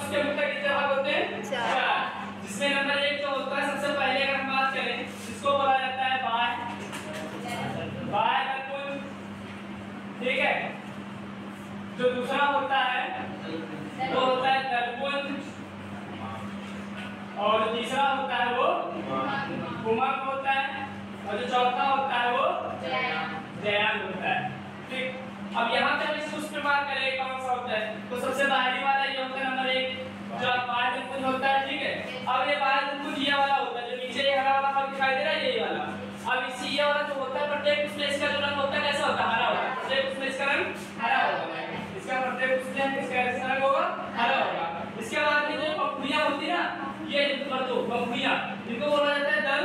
उसके मुख्य कितने भाग होते हैं? 4। जिसमें नंबर 1 जो होता है सबसे पहले अगर हम बात करें इसको बोला जाता है बाह्य दर्पण, ठीक है। जो दूसरा होता है वो होता है दर्पण, और जो तीसरा होता है वो पुमंग होता है, और जो चौथा होता है वो जयान होता है, ठीक। अब यहाँ पे हम इसको उस प्रकार करें कौन सा होता है, तो सबसे बाहरी वाला ये होता है नंबर 1 जो बाह्य दर्पण होता है, ठीक है। अब ये बाह्य दर्पण ये वाला होता है जो नीचे ये हरा वाला भाग दिखाई दे रहा है, यही वाला। अब इसी ये वाला जो होता है प्रत्येक उसमें इसका जो रंग होता है कैसा होता है? हरा होता है। प्रत्येक उसमें इसका रंग हरा होगा, इसका प्रत्येक उसमें इसका रंग होगा हरा होगा। इसके बाद में जो पंखुड़ियां होती है ना, ये पंखुड़ियां, इनको बोला जाता है दल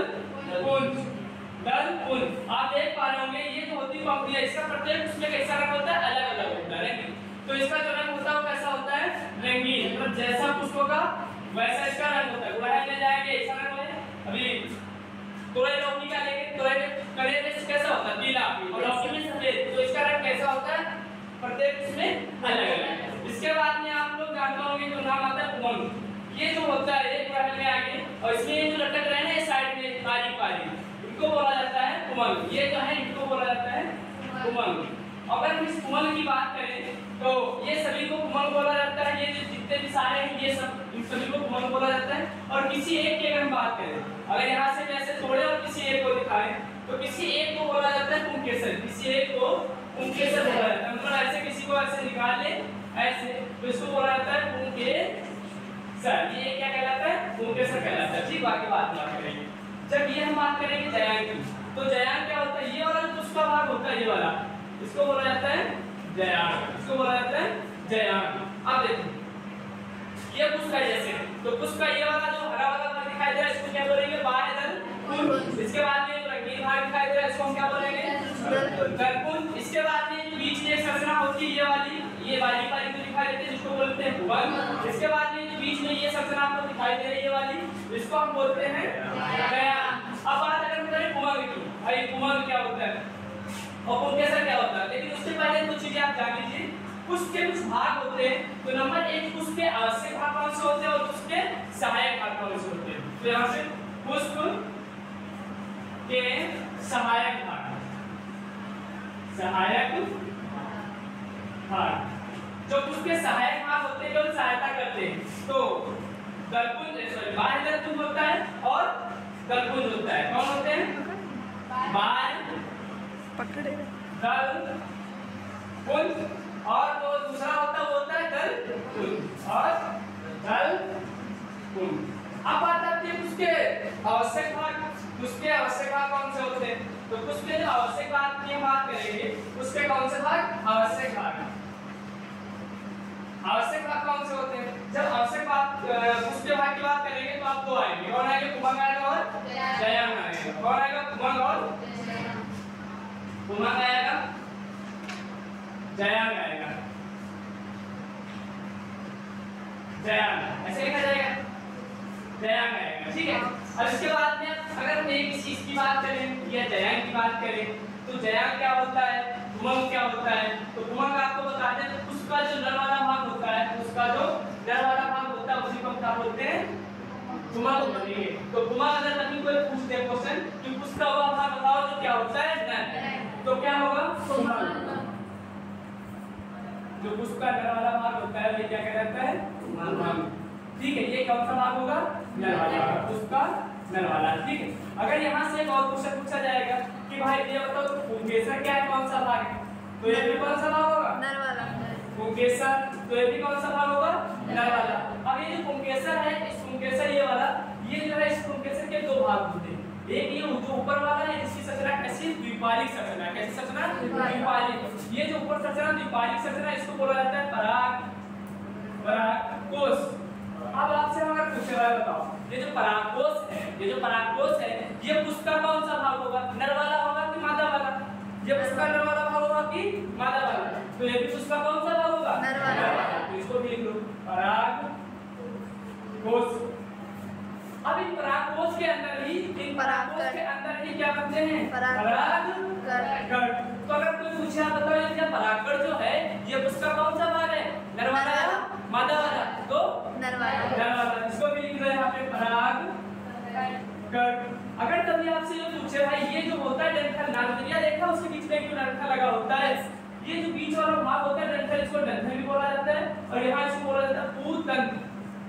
पुंज। आप देख पा रहे होंगे ये जो होती है पंखुड़ियां, इसका प्रत्येक उसमें कैसा रंग होता है? अलग अलग होता है, रंगीन। तो इसका जो रंग होता है वो कैसा होता है? रंगीन। मतलब जैसा पुष्प होगा वैसा इसका रंग होता है। गुड़हल में जाएंगे ऐसा रंग है, अभी तोरई लौकी का लेंगे, तोरई करे में कैसा होता है? पीला, और लौकी में सफेद। तो इसका रंग कैसा होता है? प्रत्येक उसमें अलग अलग। इसके बाद में आप लोग जानते होंगे जो नाम आता है पुमंग। ये जो होता है एक गुड़हल में आगे, और इसमें ये जो लटक रहे हैं ना साइड में बारीक बारीक, इनको बोला जाता है पुमंग। ये जो है इनको बोला जाता है पुमंग। अगर हम इस पुमंग की बात करें तो ये सभी को पुमंग बोला जाता है। ये जितने भी सारे हैं ये सब इन सभी को पुमंग बोला जाता है। और किसी एक की अगर हम बात करें, अगर यहाँ से जैसे तोड़े और किसी एक को दिखाएं तो किसी एक को बोला जाता है पुंकेसर। किसी एक को पुंकेसर बोला जाता है। मतलब ऐसे किसी को ऐसे निकाल ले ऐसे, तो इसको बोला जाता है पुंकेसर। ये क्या कहलाता है? पुंकेसर कहलाता है, ठीक। बाकी बात करेंगे जब ये हम बात करेंगे जयान की, तो जयान क्या होता है? ये वाला जो उसका भाग होता है ये वाला, इसको बोला जाता है जयान। इसको बोला जाता है जयान। अब देखो ये पुष्प है जैसे, तो पुष्प का ये वाला जो हरा वाला भाग दिखाई दे रहा है इसको क्या बोलेंगे? बाह्य दर्पण। इसके बाद में जो रंगीन भाग दिखाई दे रहा है इसको हम क्या बोलेंगे? दर्पण। इसके बाद में जो बीच में एक संरचना होती है ये वाली जो दिखाई देती है जिसको बोलते हैं पुमंग। इसके बाद में जो बीच में ये संरचना आपको दिखाई दे रही है ये वाली, इसको हम बोलते हैं जयान। अब बात अगर हम करें पुमंग की, भाई पुमंग क्या होता है और पुंकेसर क्या होता है, लेकिन उससे पहले कुछ चीजें आप जान लीजिए। पुष्प के कुछ भाग होते हैं, तो नंबर 1 पुष्प के आवश्यक भाग कौन से होते हैं और पुष्प के सहायक भाग कौन से होते हैं। तो यहाँ से पुष्प के सहायक भाग, जो पुष्प के सहायक भाग होते हैं जो सहायता करते हैं, तो दर्पण बाह्य दर्पण होता है और दर्पण होता है। कौन होते हैं? बाह्य पकड़े दल पुंज, और जो दूसरा होता है वो होता है दल पुंज और दल पुंज। अब बात आती है उसके आवश्यक भाग। उसके आवश्यक भाग कौन से होते हैं? तो उसके जो आवश्यक भाग की हम बात करेंगे उसके कौन से भाग? आवश्यक भाग। आवश्यक भाग कौन से होते हैं? जब आवश्यक भाग उसके भाग की बात करेंगे तो आप दो आएंगे। कौन आएंगे? पुमंग आएगा और जयान आएगा। कौन आएगा? पुमंग और पुमंग आएगा, जयान आएगा। जयान ऐसे लिखा जाएगा, जयान आएगा, ठीक है। अब इसके बाद में अगर हम एक चीज की बात करें या जयान की बात करें तो जयान क्या होता है, पुमंग क्या होता है। तो पुमंग आपको बता दें तो उसका जो नर वाला भाग होता है, उसका जो नर वाला भाग होता है उसी को हम क्या बोलते हैं? पुमंग बोलेंगे। तो पुमंग अगर कभी कोई पूछते हैं क्वेश्चन कि उसका हुआ भाग बताओ तो क्या होता है? नर। तो क्या होगा? पुमंग। जो पुष्प का नर वाला भाग होता है वो क्या कहलाता है? पुमंग, ठीक है। ये कौन सा भाग होगा? नर वाला, पुष्प का नर वाला, ठीक है। अगर यहाँ से एक और क्वेश्चन पूछा जाएगा कि भाई ये बताओ पुंकेसर क्या है, कौन सा भाग है, तो ये भी कौन सा भाग होगा? नर वाला। पुंकेसर, तो ये भी कौन सा भाग होगा? नर वाला। अब ये जो पुंकेसर है, इस पुंकेसर ये वाला, ये जो है इस पुंकेसर के दो भाग होते हैं। एक ये जो ऊपर वाला है इसकी संरचना कैसी? द्विपालिक संरचना। कैसी संरचना? द्विपालिक। ये जो ऊपर संरचना द्विपालिक संरचना इसको बोला जाता है परागकोश। अब आपसे अगर पूछे रहा है बताओ ये जो परागकोश है ये पुष्प का कौन सा भाग होगा? नर वाला होगा कि मादा वाला? ये पुष्प का नर वाला भाग होगा कि मादा वाला? तो ये भी पुष्प का कौन सा भाग होगा? नर वाला। तो इसको भी लिख लो परागकोश। अब इन परागकोश के अंदर ही क्या बनते हैं? परागकण। तो अगर कोई पूछे आप बताओ ये परागकण जो है ये पुष्प का कौन सा भाग है? नर वाला या मादा वाला? तो नर वाला। नर वाला। इसको भी लिख दो यहाँ पे परागकण। अगर कभी आपसे ये पूछे भाई ये जो होता है डंठल, नारदरिया देखा उसके बीच में एक डंठल लगा होता है, ये जो बीच वाला भाग होता है डंठल, इसको डंठल भी बोला जाता है और यहाँ इसको बोला जाता है पूतंत्र।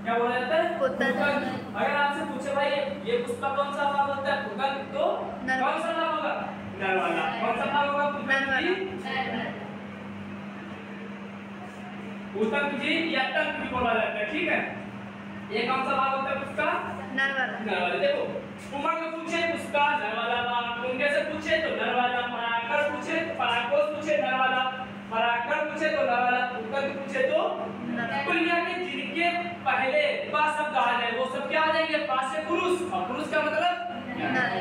क्या बोला जाता है? पूतंत्र। अगर आपसे पूछे भाई ये पुष्पा कौन सा भाग होता है पूतंत्र, तो कौन सा भाग होगा? नर वाला। कौन सा भाग होगा पूतंत्र जी या तंत्र भी बोला जाता है, ठीक है। ये कौन सा भाग होता है उसका? नर वाला। नर वाला। देखो कुमार को पूछे उसका नर वाला भाग, कुंगे से पूछे तो नर वाला, पराकर पूछे तो पराकोस पूछे नर वाला, पराकर पूछे तो नर वाला, पूतंत्र पूछे तो कुल मिला के जिनके पहले पा शब्द आ जाए वो सब क्या आ जाएंगे? पा से पुरुष, और पुरुष का मतलब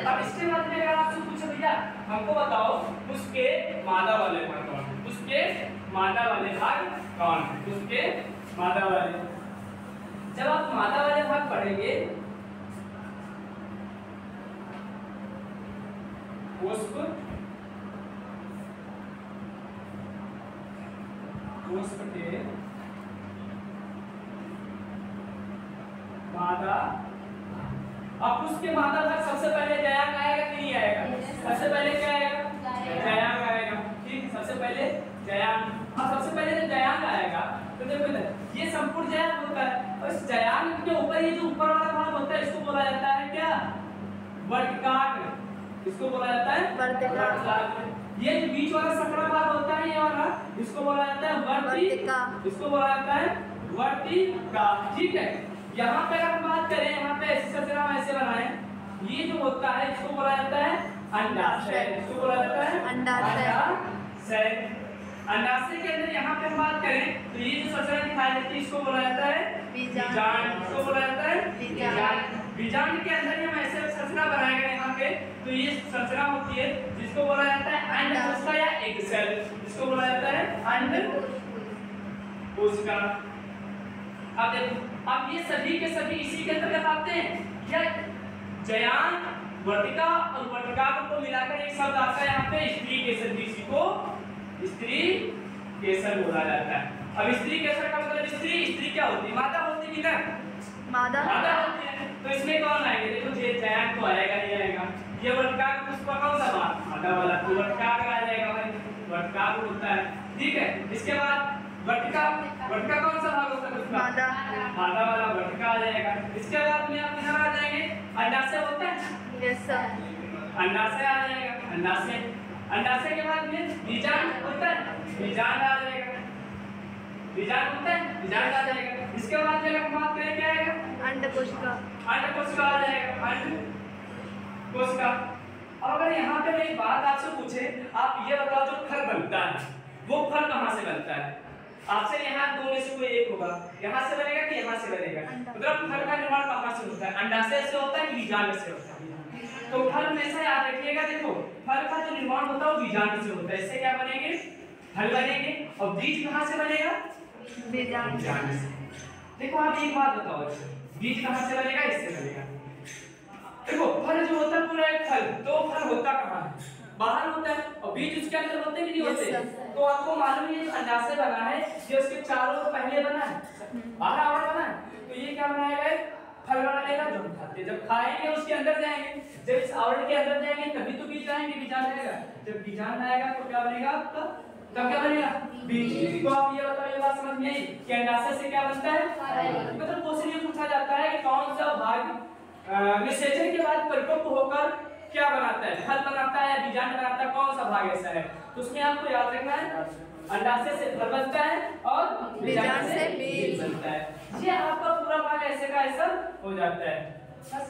अब इसके बाद में अगर आपसे पूछे भैया हमको बताओ उसके मादा वाले भाग कौन है, उसके मादा वाले भाग कौन है, उसके मादा वाले। जब आप मादा वाले भाग पढ़ेंगे पुष्प, पुष्प के मादा, अब उसके मादा भाग सबसे पहले जयांग आएगा कि नहीं आएगा? सबसे पहले क्या आएगा? जयांग आएगा, ठीक। सबसे पहले जयांग। अब सबसे पहले जब जयांग आएगा तो देखो इधर ये संपूर्ण जयांग होता है और इस जयांग के ऊपर ये जो ऊपर वाला भाग होता है इसको बोला जाता है क्या? वर्तिकाग्र। इसको बोला जाता है वर्तिकाग्र। ये जो बीच वाला संकरा भाग होता है ये वाला, इसको बोला जाता है वर्तिका। इसको बोला जाता है वर्तिका, ठीक है। यहाँ पे अगर हम बात करें, यहाँ पे ऐसी संरचना हम ऐसे बनाएं, ये जो होता है इसको बोला जाता है अंडाशय। इसको बोला जाता है अंडाशय। अंडाशय के अंदर यहाँ पे हम बात करें तो ये जो संरचना दिखाई देती है इसको बोला जाता है बीजांड। इसको बोला जाता है बीजांड। बीजांड के अंदर हम ऐसे संरचना बनाएंगे यहाँ पे तो ये संरचना होती है जिसको बोला जाता है अंडकोशिका या एग सेल। इसको बोला जाता है अंडकोशिका। अब देखो अब ये सभी के सभी इसी के अंतर्गत आते हैं क्या? जयांग, वर्तिका और वर्तिकाग्र को मिलाकर एक शब्द आता है यहाँ पे स्त्री केसर। इसी को स्त्री केसर बोला जाता है। अब स्त्री केसर का मतलब स्त्री क्या होती है? माता होती है कि ना? मादा होती है। तो इसमें कौन आएंगे? देखो ये जयांग तो आएगा नहीं आएगा, ये वर्तिकाग्र पुष्प कौन सा भाग? मादा वाला, तो वर्तिकाग्र आ जाएगा भाई, वर्तिकाग्र होता है, ठीक है। इसके बाद वर्तिका कौन सा भाग होता है उसका? मादा वाला वर्तिका आ जाएगा। इसके बाद में आप इधर आ जाएंगे अंडाशय होता है, यस सर, अंडाशय आ जाएगा। अंडाशय के बाद में बीजांड होता है, बीजांड आ जाएगा। बीजांड होता है, बीजांड आ जाएगा। इसके बाद में हम बात करें क्या आएगा? अंडकोशिका आ जाएगा, अंडकोशिका। और अगर यहाँ पे एक बात आपसे पूछे, आप ये बताओ जो फल बनता है वो फल कहाँ से बनता है? आपसे यहाँ दो में से कोई एक होगा, यहाँ से बनेगा कि यहाँ से बनेगा? मतलब फल का निर्माण कहाँ से होता है? अंडाशय से होता है कि बीजांड से होता है? तो फल हमेशा याद रखिएगा, देखो फल का जो निर्माण होता है वो बीजांड से होता है। इससे क्या बनेंगे? फल बनेंगे। और बीज कहाँ से बनेगा? बीजांड से। देखो आप एक बात बताओ, बीज कहाँ से बनेगा? इससे बनेगा। देखो फल जो होता है पूरा एक फल, तो फल होता कहाँ है? बाहर होता है और बीज उसके अंदर होते कि नहीं होते? तो आपको मालूम है अंडाशय बना है, ये उसके चारों ओर पहले बना है, बाहर आवरण बना है, तो ये क्या बनाएगा? फल बनाएगा जो हम खाते हैं। जब खाएंगे उसके अंदर जाएंगे, जब इस आवरण के अंदर जाएंगे तभी तो बीज आएंगे, बीजांड आएगा। जब बीजांड आएगा तो क्या बनेगा आपका? तब क्या बनेगा? बीज। तो आप ये बताओ, ये बात समझ में आई कि अंडाशय से क्या बनता है? मतलब क्वेश्चन ये पूछा जाता है कि कौन सा भाग निषेचन के बाद परिपक्व होकर क्या बनाता है? फल बनाता है या बीजांड बनाता है? कौन सा भाग ऐसा है? तो उसमें आपको याद रखना है अंडाशय से फल बनता है और बीजांड से बीज बनता है। ये आपका पूरा भाग ऐसे का ऐसा हो जाता है। बस